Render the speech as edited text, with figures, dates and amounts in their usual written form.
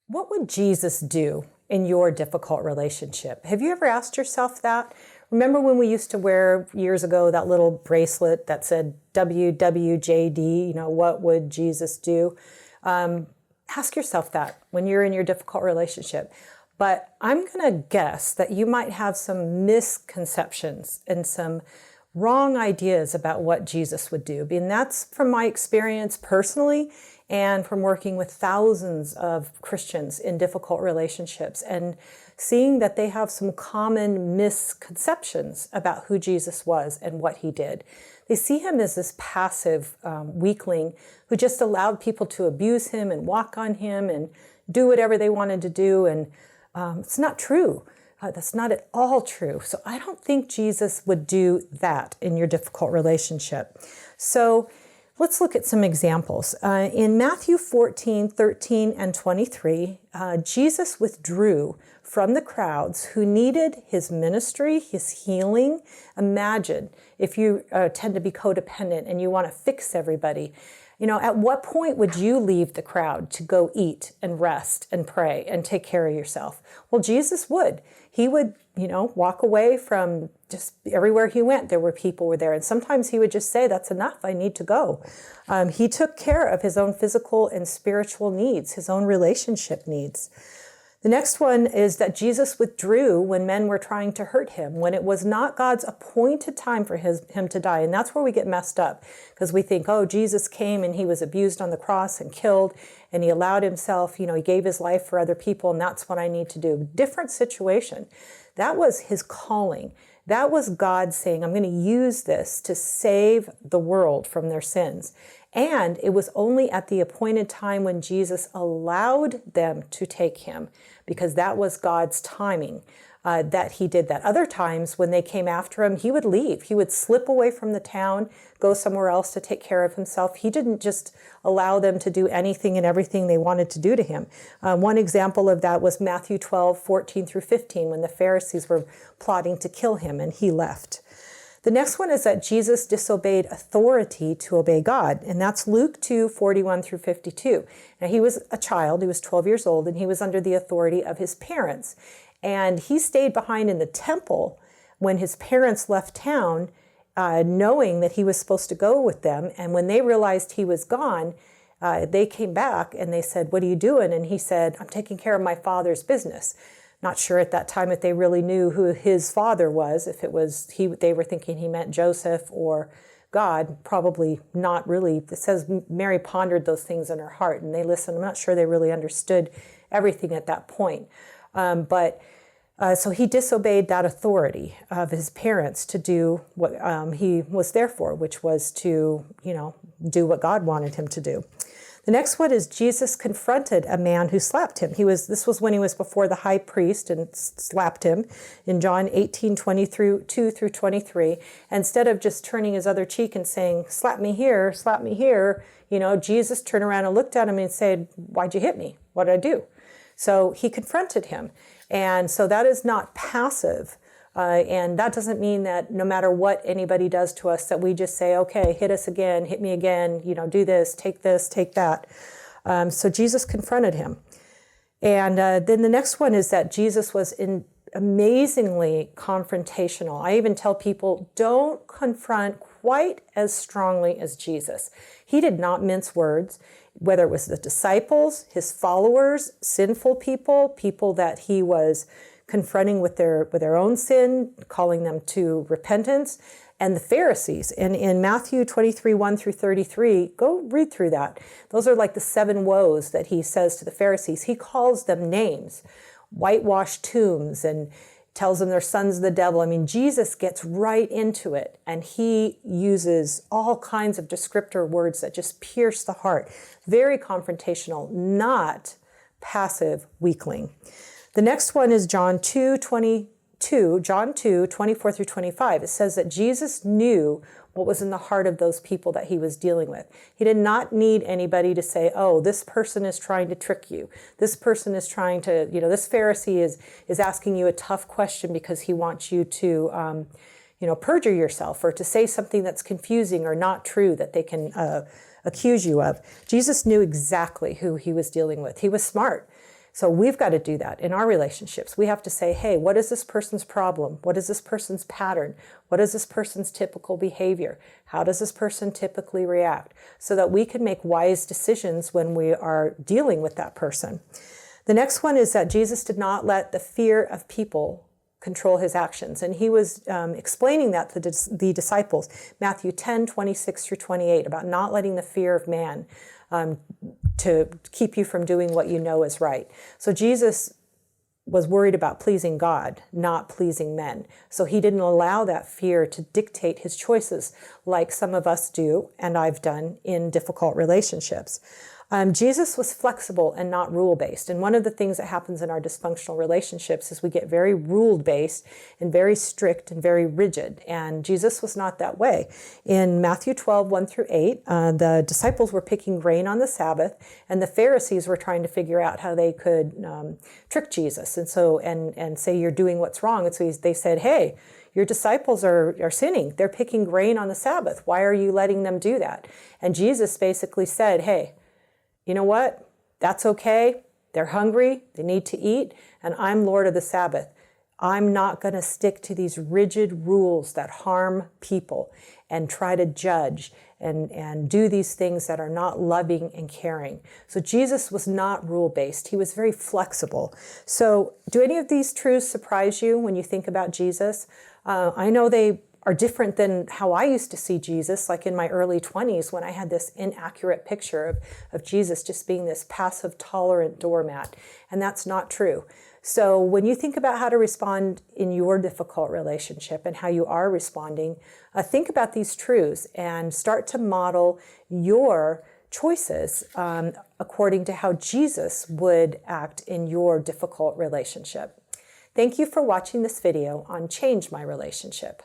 What would Jesus do in your difficult relationship? Have you ever asked yourself that? Remember when we used to wear years ago that little bracelet that said WWJD, what would Jesus do? Ask yourself that when you're in your difficult relationship. But I'm going to guess that you might have some misconceptions and some wrong ideas about what Jesus would do. And that's from my experience personally and from working with thousands of Christians in difficult relationships and seeing that they have some common misconceptions about who Jesus was and what he did. They see him as this passive weakling who just allowed people to abuse him and walk on him and do whatever they wanted to do. And it's not true. That's not at all true. So I don't think Jesus would do that in your difficult relationship. So let's look at some examples. In Matthew 14, 13, and 23, Jesus withdrew from the crowds who needed his ministry, his healing. Imagine if you tend to be codependent and you want to fix everybody. At what point would you leave the crowd to go eat and rest and pray and take care of yourself? Well, Jesus would. He would, walk away from just everywhere he went. There were people were there. And sometimes he would just say, that's enough. I need to go. He took care of his own physical and spiritual needs, his own relationship needs. The next one is that Jesus withdrew when men were trying to hurt him, when it was not God's appointed time for him to die. And that's where we get messed up, because we think, Jesus came and he was abused on the cross and killed, and he allowed himself, he gave his life for other people, and that's what I need to do. Different situation. That was his calling. That was God saying, I'm going to use this to save the world from their sins. And it was only at the appointed time when Jesus allowed them to take him, because that was God's timing, that he did that. Other times when they came after him, he would leave. He would slip away from the town, go somewhere else to take care of himself. He didn't just allow them to do anything and everything they wanted to do to him. One example of that was Matthew 12, 14 through 15, when the Pharisees were plotting to kill him and he left. The next one is that Jesus disobeyed authority to obey God, and that's Luke 2, 41 through 52. Now, he was a child, he was 12 years old, and he was under the authority of his parents. And he stayed behind in the temple when his parents left town, knowing that he was supposed to go with them. And when they realized he was gone, they came back and they said, what are you doing? And he said, I'm taking care of my father's business. Not sure at that time if they really knew who his father was, if it was they were thinking he meant Joseph or God. Probably not really. It says Mary pondered those things in her heart and they listened. I'm not sure they really understood everything at that point. So he disobeyed that authority of his parents to do what he was there for, which was to, do what God wanted him to do. The next one is Jesus confronted a man who slapped him. This was when he was before the high priest and slapped him in John 18, 22 through 23. Instead of just turning his other cheek and saying, slap me here, Jesus turned around and looked at him and said, why'd you hit me? What did I do? So he confronted him. And so that is not passive. And that doesn't mean that no matter what anybody does to us, that we just say, okay, hit us again, hit me again, do this, take that. So Jesus confronted him. And then the next one is that Jesus was amazingly confrontational. I even tell people, don't confront quite as strongly as Jesus. He did not mince words, whether it was the disciples, his followers, sinful people that he was confronting with their own sin, calling them to repentance, and the Pharisees. And in Matthew 23, 1 through 33, go read through that. Those are like the 7 woes that he says to the Pharisees. He calls them names, whitewashed tombs, and tells them they're sons of the devil. I mean, Jesus gets right into it, and he uses all kinds of descriptor words that just pierce the heart. Very confrontational, not passive weakling. The next one is John 2, 24 through 25. It says that Jesus knew what was in the heart of those people that he was dealing with. He did not need anybody to say, this person is trying to trick you. This person is trying to, this Pharisee is asking you a tough question because he wants you to, perjure yourself or to say something that's confusing or not true that they can accuse you of. Jesus knew exactly who he was dealing with. He was smart. So we've got to do that in our relationships. We have to say, hey, what is this person's problem? What is this person's pattern? What is this person's typical behavior? How does this person typically react? So that we can make wise decisions when we are dealing with that person. The next one is that Jesus did not let the fear of people control his actions. And he was explaining that to the disciples, Matthew 10, 26 through 28, about not letting the fear of man to keep you from doing what you know is right. So Jesus was worried about pleasing God, not pleasing men. So he didn't allow that fear to dictate his choices like some of us do, and I've done in difficult relationships. Jesus was flexible and not rule-based. And one of the things that happens in our dysfunctional relationships is we get very rule-based and very strict and very rigid. And Jesus was not that way. In Matthew 12, 1 through 8, the disciples were picking grain on the Sabbath, and the Pharisees were trying to figure out how they could trick Jesus and say, you're doing what's wrong. And so they said, hey, your disciples are sinning. They're picking grain on the Sabbath. Why are you letting them do that? And Jesus basically said, hey, you know what? That's okay. They're hungry. They need to eat. And I'm Lord of the Sabbath. I'm not going to stick to these rigid rules that harm people and try to judge and do these things that are not loving and caring. So Jesus was not rule-based. He was very flexible. So do any of these truths surprise you when you think about Jesus? I know they are different than how I used to see Jesus, like in my early 20s when I had this inaccurate picture of Jesus just being this passive, tolerant doormat. And that's not true. So when you think about how to respond in your difficult relationship and how you are responding, think about these truths and start to model your choices according to how Jesus would act in your difficult relationship. Thank you for watching this video on Change My Relationship.